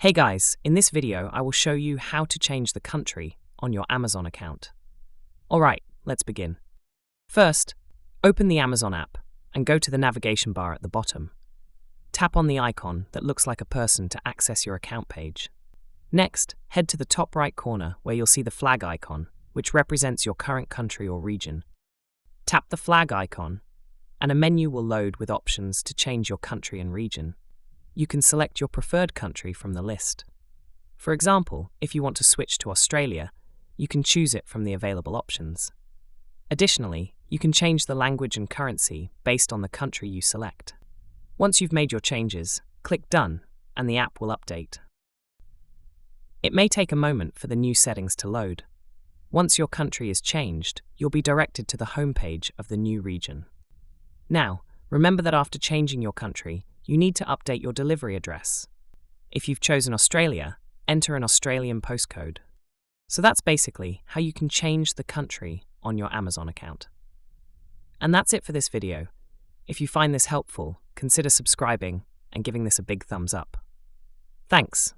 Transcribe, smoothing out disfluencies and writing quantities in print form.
Hey guys, in this video I will show you how to change the country on your Amazon account. Alright, let's begin. First, open the Amazon app and go to the navigation bar at the bottom. Tap on the icon that looks like a person to access your account page. Next, head to the top right corner where you'll see the flag icon, which represents your current country or region. Tap the flag icon, and a menu will load with options to change your country and region. You can select your preferred country from the list. For example, if you want to switch to Australia, you can choose it from the available options. Additionally, you can change the language and currency based on the country you select. Once you've made your changes, click Done, and the app will update. It may take a moment for the new settings to load. Once your country is changed, you'll be directed to the homepage of the new region. Now, remember that after changing your country, you need to update your delivery address. If you've chosen Australia, enter an Australian postcode. So that's basically how you can change the country on your Amazon account. And that's it for this video. If you find this helpful, consider subscribing and giving this a big thumbs up. Thanks.